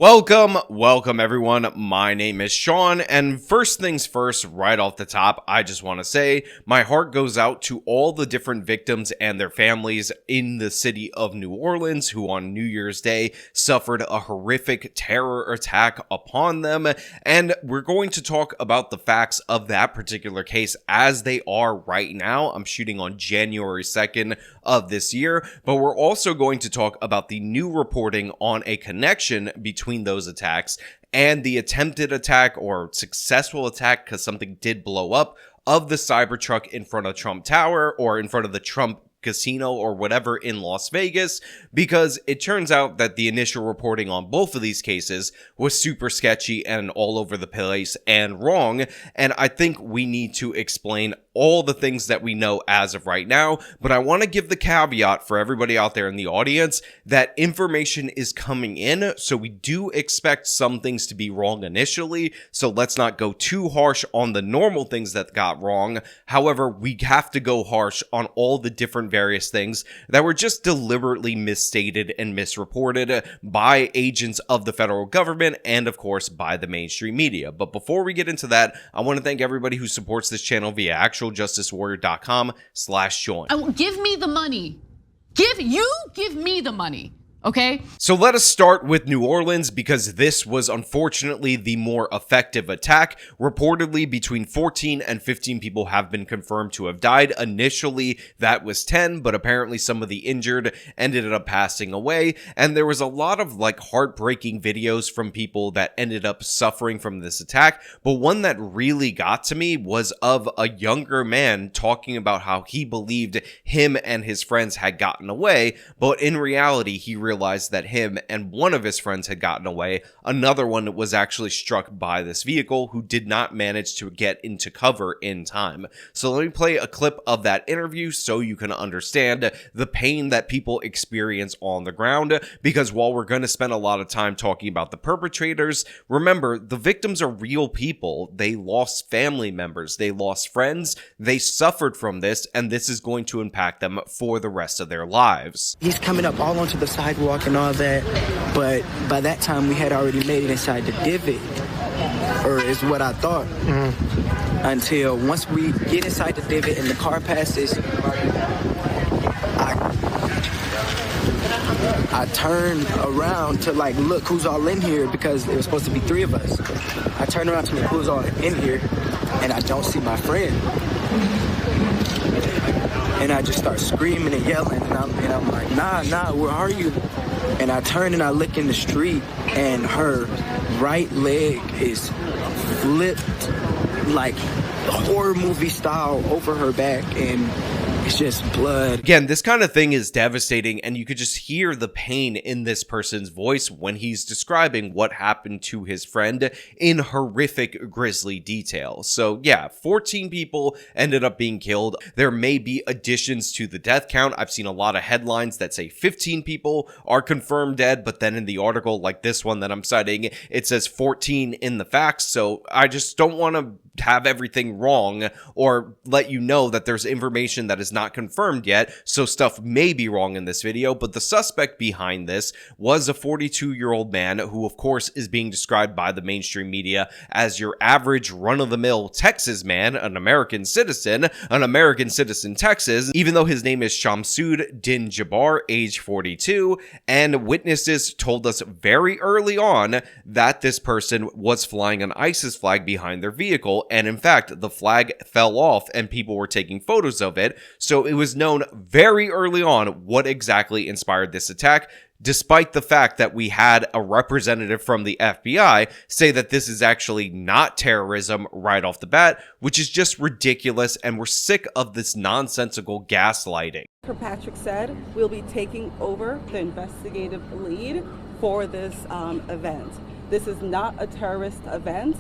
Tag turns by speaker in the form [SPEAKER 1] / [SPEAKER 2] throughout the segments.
[SPEAKER 1] Welcome everyone. My name is Sean, and first things first, right off the top, I just want to say my heart goes out to all the different victims and their families in the city of New Orleans who on New Year's Day suffered a horrific terror attack upon them, and we're going to talk about the facts of that particular case as they are right now. I'm shooting on January 2nd of this year, but we're also going to talk about the new reporting on a connection between those attacks and the attempted attack or successful attack, because something did blow up, of the Cybertruck in front of Trump Tower or in front of the Trump casino or whatever in Las Vegas, because it turns out that the initial reporting on both of these cases was super sketchy and all over the place and wrong, and I think we need to explain all the things that we know as of right now. But I want to give the caveat for everybody out there in the audience that information is coming in, so we do expect some things to be wrong initially, so let's not go too harsh on the normal things that got wrong. However, we have to go harsh on all the different various things that were just deliberately misstated and misreported by agents of the federal government and of course by the mainstream media. But before we get into that, I want to thank everybody who supports this channel via actualjusticewarrior.com/join.
[SPEAKER 2] Give me the money. Give me the money. Okay.
[SPEAKER 1] So let us start with New Orleans, because this was unfortunately the more effective attack. Reportedly, between 14 and 15 people have been confirmed to have died. Initially, that was 10, but apparently some of the injured ended up passing away. And there was a lot of heartbreaking videos from people that ended up suffering from this attack. But one that really got to me was of a younger man talking about how he believed him and his friends had gotten away, but in reality, he realized that him and one of his friends had gotten away. Another one was actually struck by this vehicle who did not manage to get into cover in time. So let me play a clip of that interview so you can understand the pain that people experience on the ground, because while we're going to spend a lot of time talking about the perpetrators, remember, the victims are real people. They lost family members, they lost friends, they suffered from this, and this is going to impact them for the rest of their lives.
[SPEAKER 3] He's coming up all onto the sidewalk and all that, but by that time we had already made it inside the divot, or is what I thought. Until once we get inside the divot and the car passes, I turn around to look who's all in here, because there was supposed to be 3 of us. I turn around to look who's all in here, and I don't see my friend. And I just start screaming and yelling, and I'm like, nah, where are you? And I turn and I look in the street, and her right leg is flipped like horror movie style over her back, and it's just blood.
[SPEAKER 1] Again, this kind of thing is devastating, and you could just hear the pain in this person's voice when he's describing what happened to his friend in horrific, grisly detail. So yeah, 14 people ended up being killed. There may be additions to the death count. I've seen a lot of headlines that say 15 people are confirmed dead, but then in the article like this one that I'm citing, it says 14 in the facts. So I just don't want to have everything wrong or let you know that there's information that is not confirmed yet, so stuff may be wrong in this video. But the suspect behind this was a 42-year-old man who of course is being described by the mainstream media as your average run-of-the-mill Texas man, an American citizen Texas, even though his name is Shamsud Din Jabbar, age 42, and witnesses told us very early on that this person was flying an ISIS flag behind their vehicle. And in fact, the flag fell off and people were taking photos of it. So it was known very early on what exactly inspired this attack, despite the fact that we had a representative from the FBI say that this is actually not terrorism right off the bat, which is just ridiculous, and we're sick of this nonsensical gaslighting.
[SPEAKER 4] Kirkpatrick said we'll be taking over the investigative lead for this event. This is not a terrorist event.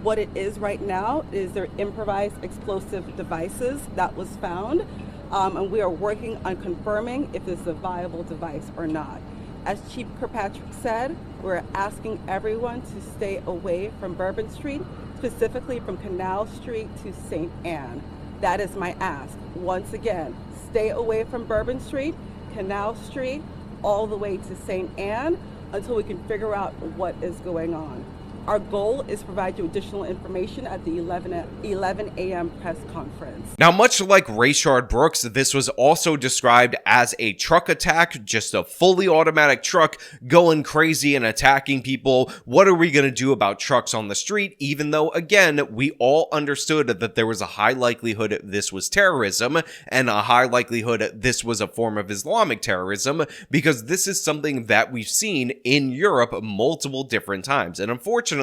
[SPEAKER 4] What it is right now is their improvised explosive devices that was found, and we are working on confirming if this is a viable device or not. As Chief Kirkpatrick said, we're asking everyone to stay away from Bourbon Street, specifically from Canal Street to St. Anne. That is my ask. Once again, stay away from Bourbon Street, Canal Street, all the way to St. Anne. until we can figure out what is going on. Our goal is to provide you additional information at the 11 a.m. press conference.
[SPEAKER 1] Now, much like Rayshard Brooks, this was also described as a truck attack, just a fully automatic truck going crazy and attacking people. What are we going to do about trucks on the street? Even though, again, we all understood that there was a high likelihood this was terrorism and a high likelihood this was a form of Islamic terrorism, because this is something that we've seen in Europe multiple different times. And unfortunately,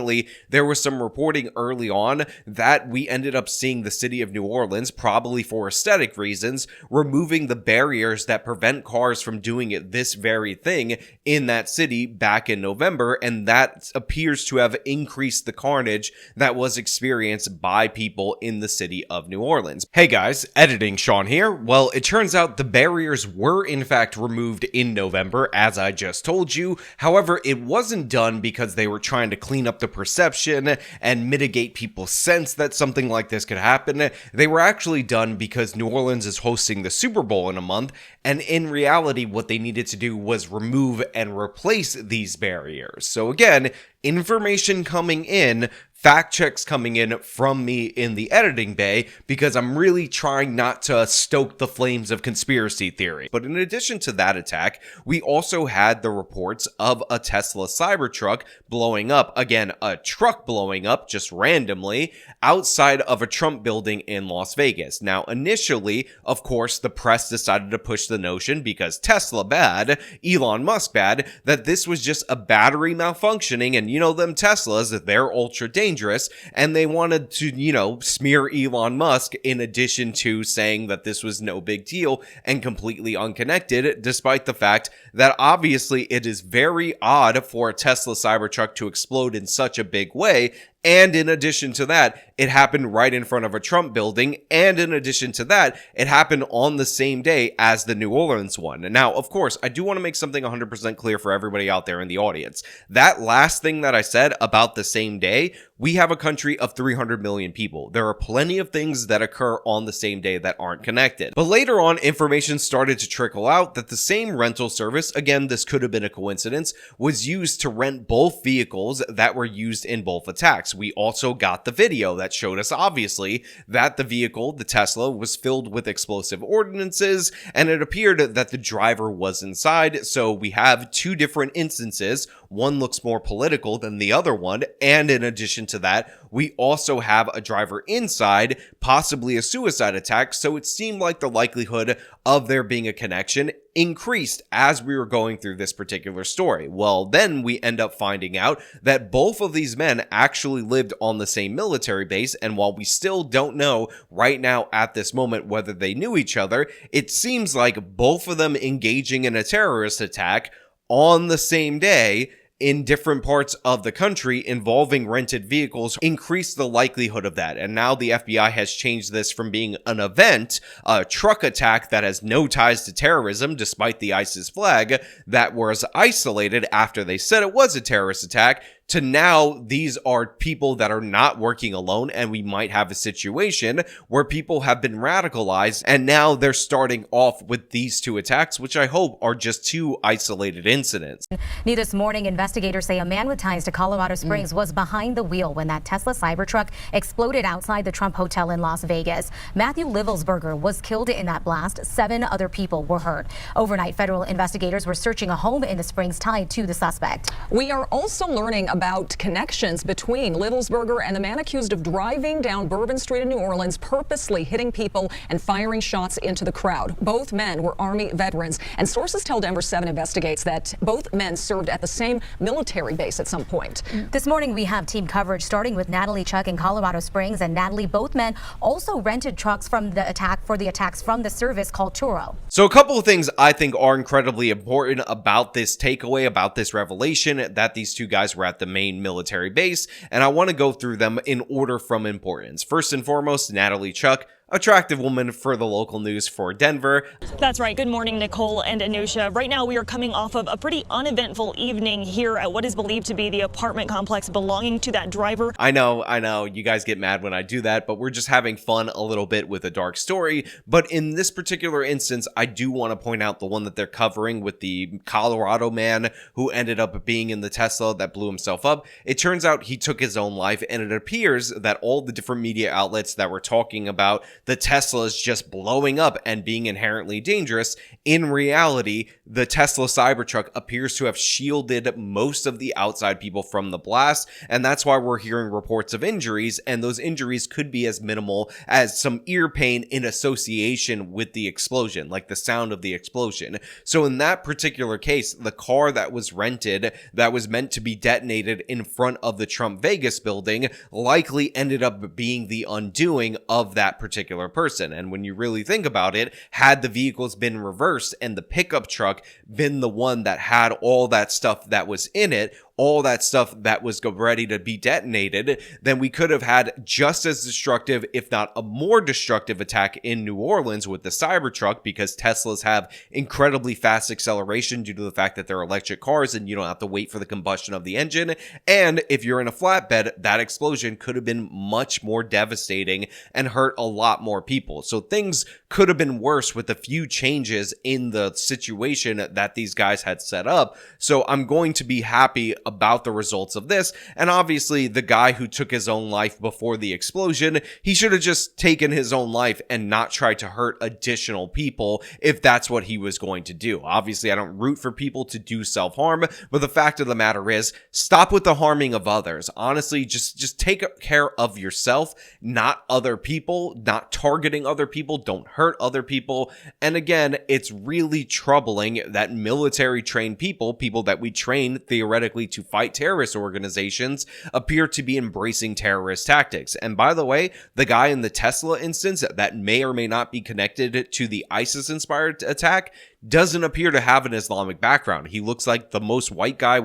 [SPEAKER 1] there was some reporting early on that we ended up seeing the city of New Orleans, probably for aesthetic reasons, removing the barriers that prevent cars from doing this very thing in that city back in November, and that appears to have increased the carnage that was experienced by people in the city of New Orleans. Hey guys, editing Sean here. Well, it turns out the barriers were in fact removed in November, as I just told you. However, it wasn't done because they were trying to clean up the perception and mitigate people's sense that something like this could happen. They were actually done because New Orleans is hosting the Super Bowl in a month, and in reality, what they needed to do was remove and replace these barriers. So again, information coming in, fact checks coming in from me in the editing bay, because I'm really trying not to stoke the flames of conspiracy theory. But in addition to that attack, we also had the reports of a Tesla Cybertruck blowing up. Again, a truck blowing up just randomly outside of a Trump building in Las Vegas. Now, initially, of course, the press decided to push the notion, because Tesla bad, Elon Musk bad, that this was just a battery malfunctioning, and you know them Teslas, they're ultra dangerous, and they wanted to, smear Elon Musk in addition to saying that this was no big deal and completely unconnected, despite the fact that obviously it is very odd for a Tesla Cybertruck to explode in such a big way. And in addition to that, it happened right in front of a Trump building. And in addition to that, it happened on the same day as the New Orleans one. Now, of course, I do want to make something 100% clear for everybody out there in the audience. That last thing that I said about the same day, we have a country of 300 million people. There are plenty of things that occur on the same day that aren't connected. But later on, information started to trickle out that the same rental service, again, this could have been a coincidence, was used to rent both vehicles that were used in both attacks. We also got the video that showed us, obviously, that the vehicle, the Tesla, was filled with explosive ordinances, and it appeared that the driver was inside. So we have two different instances. One looks more political than the other one, and in addition to that, we also have a driver inside, possibly a suicide attack, so it seemed like the likelihood of there being a connection increased as we were going through this particular story. Well, then we end up finding out that both of these men actually lived on the same military base, and while we still don't know right now at this moment whether they knew each other, it seems like both of them engaging in a terrorist attack on the same day in different parts of the country involving rented vehicles increased the likelihood of that. And now the FBI has changed this from being an event, a truck attack that has no ties to terrorism, despite the ISIS flag, that was isolated after they said it was a terrorist attack, to now these are people that are not working alone, and we might have a situation where people have been radicalized, and now they're starting off with these two attacks, which I hope are just two isolated incidents.
[SPEAKER 5] New this morning, investigators say a man with ties to Colorado Springs was behind the wheel when that Tesla Cybertruck exploded outside the Trump Hotel in Las Vegas. Matthew Livelsberger was killed in that blast. 7 other people were hurt. Overnight, federal investigators were searching a home in the Springs tied to the suspect.
[SPEAKER 6] We are also learning about connections between Livelsberger and the man accused of driving down Bourbon Street in New Orleans, purposely hitting people and firing shots into the crowd. Both men were Army veterans, and sources tell Denver 7 investigates that both men served at the same military base at some point.
[SPEAKER 5] This morning, we have team coverage starting with Natalie Chuck in Colorado Springs. And Natalie, both men also rented trucks from the attacks from the service called Turo.
[SPEAKER 1] So a couple of things I think are incredibly important about this takeaway, about this revelation, that these two guys were at the main military base, and I want to go through them in order from importance. First and foremost, Natalie Chuck, attractive woman for the local news for Denver.
[SPEAKER 7] That's right. Good morning, Nicole and Anusha. Right now, we are coming off of a pretty uneventful evening here at what is believed to be the apartment complex belonging to that driver.
[SPEAKER 1] I know, you guys get mad when I do that, but we're just having fun a little bit with a dark story. But in this particular instance, I do want to point out the one that they're covering with the Colorado man who ended up being in the Tesla that blew himself up. It turns out he took his own life, and it appears that all the different media outlets that were talking about the Tesla is just blowing up and being inherently dangerous. In reality, the Tesla Cybertruck appears to have shielded most of the outside people from the blast, and that's why we're hearing reports of injuries, and those injuries could be as minimal as some ear pain in association with the explosion, like the sound of the explosion. So in that particular case, the car that was rented that was meant to be detonated in front of the Trump Vegas building likely ended up being the undoing of that particular person. And when you really think about it, had the vehicles been reversed and the pickup truck been the one that had all that stuff that was in it, all that stuff that was ready to be detonated, then we could have had just as destructive, if not a more destructive attack in New Orleans with the Cybertruck, because Teslas have incredibly fast acceleration due to the fact that they're electric cars and you don't have to wait for the combustion of the engine. And if you're in a flatbed, that explosion could have been much more devastating and hurt a lot more people. So things could have been worse with a few changes in the situation that these guys had set up. So I'm going to be happy about the results of this. And obviously the guy who took his own life before the explosion, he should have just taken his own life and not tried to hurt additional people if that's what he was going to do. Obviously I don't root for people to do self-harm, but the fact of the matter is, stop with the harming of others. Honestly, just take care of yourself, not other people, not targeting other people, don't hurt other people. And again, it's really troubling that military trained people that we train theoretically to fight terrorist organizations, appear to be embracing terrorist tactics. And by the way, the guy in the Tesla instance that may or may not be connected to the ISIS-inspired attack doesn't appear to have an Islamic background. He looks like the most white guy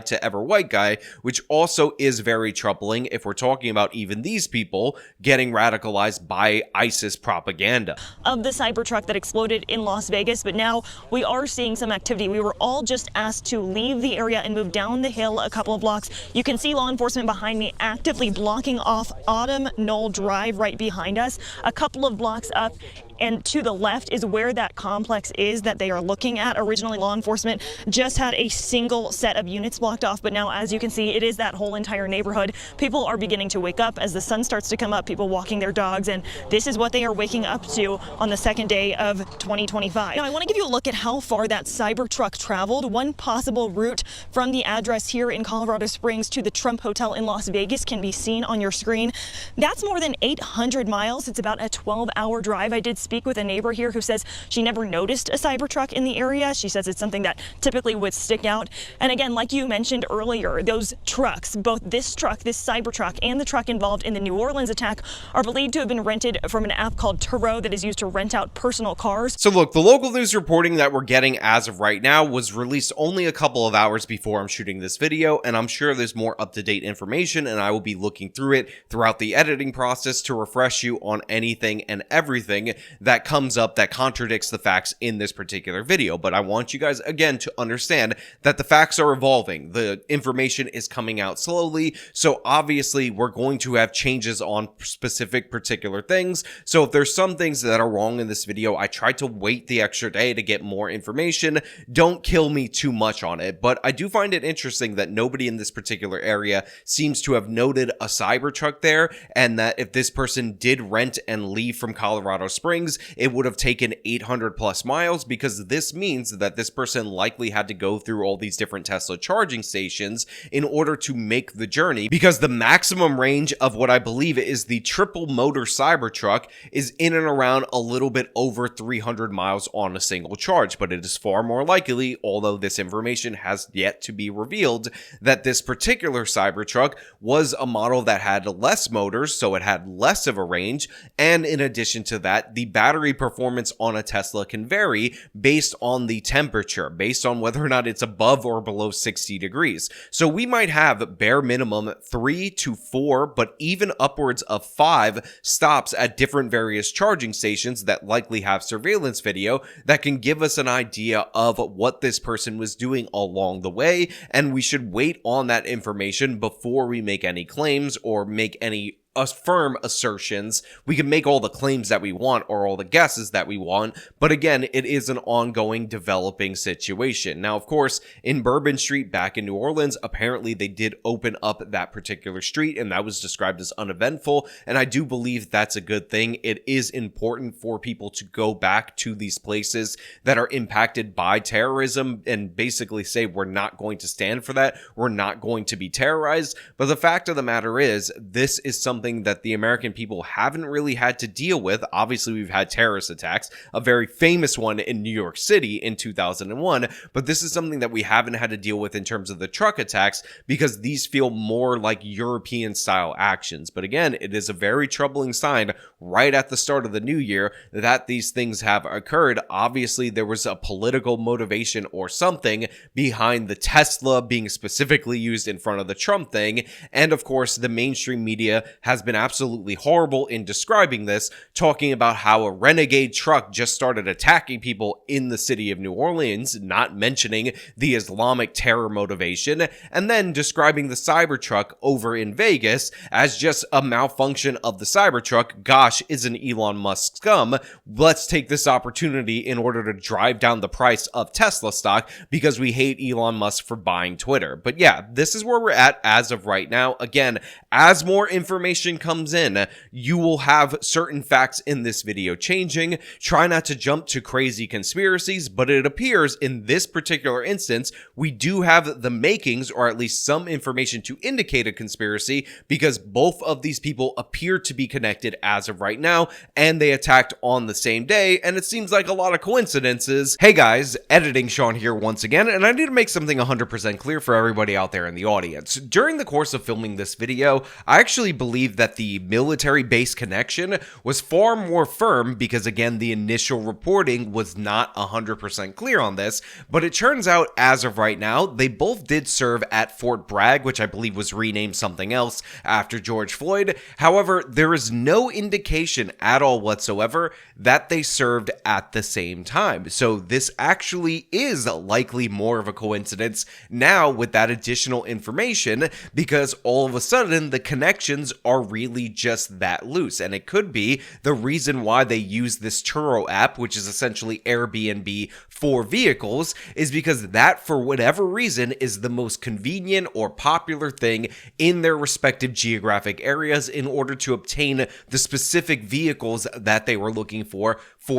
[SPEAKER 1] to ever white guy, which also is very troubling if we're talking about even these people getting radicalized by ISIS propaganda.
[SPEAKER 7] Of the Cybertruck that exploded in Las Vegas, but now we are seeing some activity. We were all just asked to leave the area and move down the hill a couple of blocks. You can see law enforcement behind me actively blocking off Autumn Knoll Drive right behind us. A couple of blocks up and to the left is where that complex is that they are looking at. Originally, law enforcement just had a single set of units blocked off, but now, as you can see, it is that whole entire neighborhood. People are beginning to wake up as the sun starts to come up, people walking their dogs, and this is what they are waking up to on the second day of 2025. Now, I want to give you a look at how far that Cybertruck traveled. One possible route from the address here in Colorado Springs to the Trump Hotel in Las Vegas can be seen on your screen. That's more than 800 miles. It's about a 12-hour drive. I did speak with a neighbor here who says she never noticed a Cybertruck in the area. She says it's something that typically would stick out. And again, like you mentioned earlier, those trucks, both this truck, this Cybertruck, and the truck involved in the New Orleans attack are believed to have been rented from an app called Turo that is used to rent out personal cars.
[SPEAKER 1] So look, the local news reporting that we're getting as of right now was released only a couple of hours before I'm shooting this video, and I'm sure there's more up-to-date information, and I will be looking through it throughout the editing process to refresh you on anything and everything that comes up that contradicts the facts in this particular video. But I want you guys, again, to understand that the facts are evolving. The information is coming out slowly, so obviously we're going to have changes on specific particular things. So if there's some things that are wrong in this video, I tried to wait the extra day to get more information. Don't kill me too much on it, but I do find it interesting that nobody in this particular area seems to have noted a Cybertruck there, and that if this person did rent and leave from Colorado Springs, it would have taken 800 plus miles, because this means that this person likely had to go through all these different Tesla charging stations in order to make the journey, because the maximum range of what I believe is the triple motor Cybertruck is in and around a little bit over 300 miles on a single charge. But it is far more likely, although this information has yet to be revealed, that this particular Cybertruck was a model that had less motors, so it had less of a range, and in addition to that, the battery performance on a Tesla can vary based on the temperature, based on whether or not it's above or below 60 degrees. So we might have bare minimum 3 to 4, but even upwards of 5 stops at different various charging stations that likely have surveillance video that can give us an idea of what this person was doing along the way, and we should wait on that information before we make any claims or make any firm assertions. We can make all the claims that we want or all the guesses that we want, but again, it is an ongoing developing situation. Now, of course, in Bourbon Street back in New Orleans, apparently they did open up that particular street, and that was described as uneventful, and I do believe that's a good thing. It is important for people to go back to these places that are impacted by terrorism and basically say, we're not going to stand for that, we're not going to be terrorized. But the fact of the matter is, this is something that the American people haven't really had to deal with. Obviously, we've had terrorist attacks, a very famous one in New York City in 2001, but this is something that we haven't had to deal with in terms of the truck attacks because these feel more like European style actions. But again, it is a very troubling sign right at the start of the new year that these things have occurred. Obviously, there was a political motivation or something behind the Tesla being specifically used in front of the Trump thing, and of course, the mainstream media has been absolutely horrible in describing this, talking about how a renegade truck just started attacking people in the city of New Orleans, not mentioning the Islamic terror motivation, and then describing the Cybertruck over in Vegas as just a malfunction of the Cybertruck. Gosh, isn't Elon Musk scum? Let's take this opportunity in order to drive down the price of Tesla stock because we hate Elon Musk for buying Twitter. But yeah, this is where we're at as of right now. Again, as more information comes in, you will have certain facts in this video changing. Try not to jump to crazy conspiracies, but it appears in this particular instance, we do have the makings, or at least some information to indicate a conspiracy, because both of these people appear to be connected as of right now, and they attacked on the same day, and it seems like a lot of coincidences. Hey guys, editing Sean here once again, and I need to make something 100% clear for everybody out there in the audience. During the course of filming this video, I actually believe that the military base connection was far more firm because, again, the initial reporting was not 100% clear on this, but it turns out as of right now, they both did serve at Fort Bragg, which I believe was renamed something else after George Floyd. However, there is no indication at all whatsoever that they served at the same time. So this actually is likely more of a coincidence now with that additional information, because all of a sudden the connections are really just that loose, and it could be the reason why they use this Turo app, which is essentially Airbnb for vehicles, is because that, for whatever reason, is the most convenient or popular thing in their respective geographic areas in order to obtain the specific vehicles that they were looking for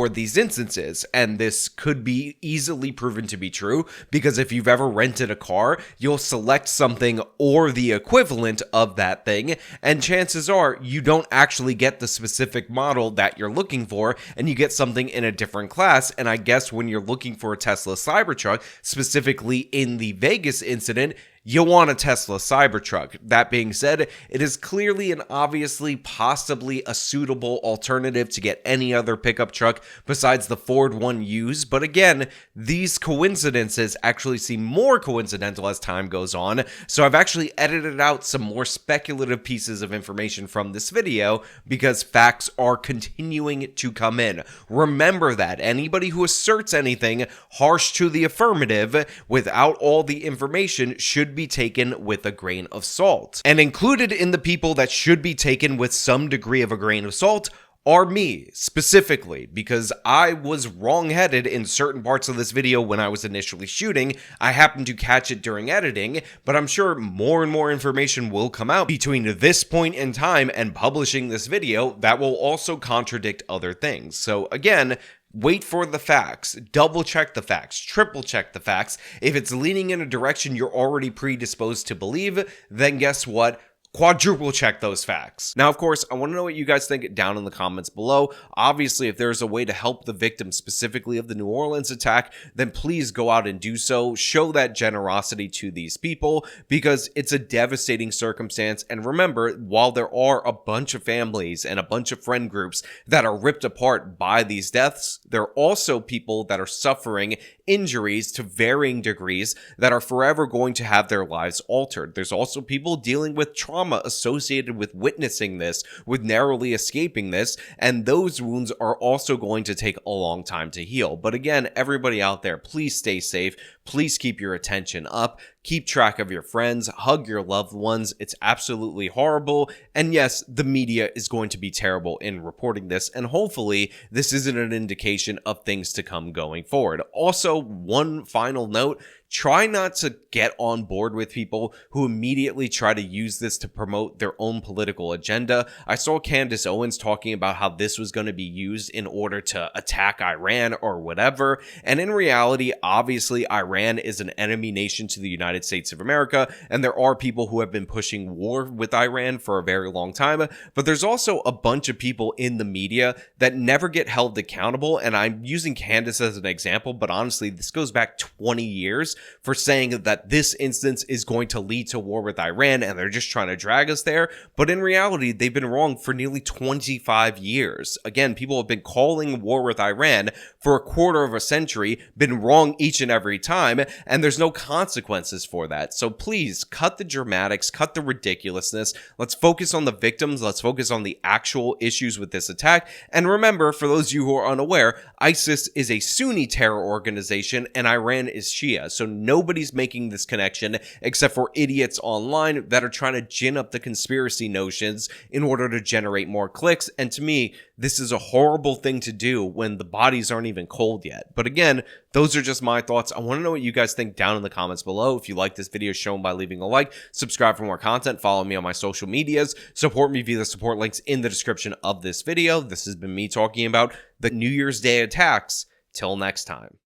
[SPEAKER 1] these instances. And this could be easily proven to be true, because if you've ever rented a car, you'll select something or the equivalent of that thing, and chances are you don't actually get the specific model that you're looking for, and you get something in a different class. And I guess when you're looking for a Tesla Cybertruck, specifically in the Vegas incident, you want a Tesla Cybertruck. That being said, it is clearly and obviously possibly a suitable alternative to get any other pickup truck besides the Ford one used. But again, these coincidences actually seem more coincidental as time goes on. So I've actually edited out some more speculative pieces of information from this video because facts are continuing to come in. Remember that anybody who asserts anything harsh to the affirmative without all the information should be taken with a grain of salt. And included in the people that should be taken with some degree of a grain of salt are me, specifically, because I was wrong-headed in certain parts of this video when I was initially shooting. I happened to catch it during editing, but I'm sure more and more information will come out between this point in time and publishing this video that will also contradict other things. So again, wait for the facts, double check the facts, triple check the facts. If it's leaning in a direction you're already predisposed to believe, then guess what? quadruple check those facts. Now, of course, I want to know what you guys think down in the comments below. Obviously, if there's a way to help the victims specifically of the New Orleans attack, then please go out and do so. Show that generosity to these people because it's a devastating circumstance. And remember, while there are a bunch of families and a bunch of friend groups that are ripped apart by these deaths, there are also people that are suffering injuries to varying degrees that are forever going to have their lives altered. There's also people dealing with trauma associated with witnessing this, with narrowly escaping this, and those wounds are also going to take a long time to heal. But again, everybody out there, please stay safe. Please keep your attention up. Keep track of your friends. Hug your loved ones. It's absolutely horrible. And yes, the media is going to be terrible in reporting this. And hopefully, this isn't an indication of things to come going forward. Also, one final note. Try not to get on board with people who immediately try to use this to promote their own political agenda. I saw Candace Owens talking about how this was going to be used in order to attack Iran or whatever. And in reality, obviously, Iran is an enemy nation to the United States of America. And there are people who have been pushing war with Iran for a very long time. But there's also a bunch of people in the media that never get held accountable. And I'm using Candace as an example, but honestly, this goes back 20 years. For saying that this instance is going to lead to war with Iran and they're just trying to drag us there. But in reality, they've been wrong for nearly 25 years. Again, people have been calling war with Iran for a quarter of a century, been wrong each and every time, and there's no consequences for that. So please cut the dramatics, cut the ridiculousness. Let's focus on the victims. Let's focus on the actual issues with this attack. And remember, for those of you who are unaware, ISIS is a Sunni terror organization and Iran is Shia. So nobody's making this connection except for idiots online that are trying to gin up the conspiracy notions in order to generate more clicks. And to me, this is a horrible thing to do when the bodies aren't even cold yet. But again, those are just my thoughts. I want to know what you guys think down in the comments below. If you like this video, show them by leaving a like, subscribe for more content, follow me on my social medias, support me via the support links in the description of this video. This has been me talking about the New Year's Day attacks. Till next time.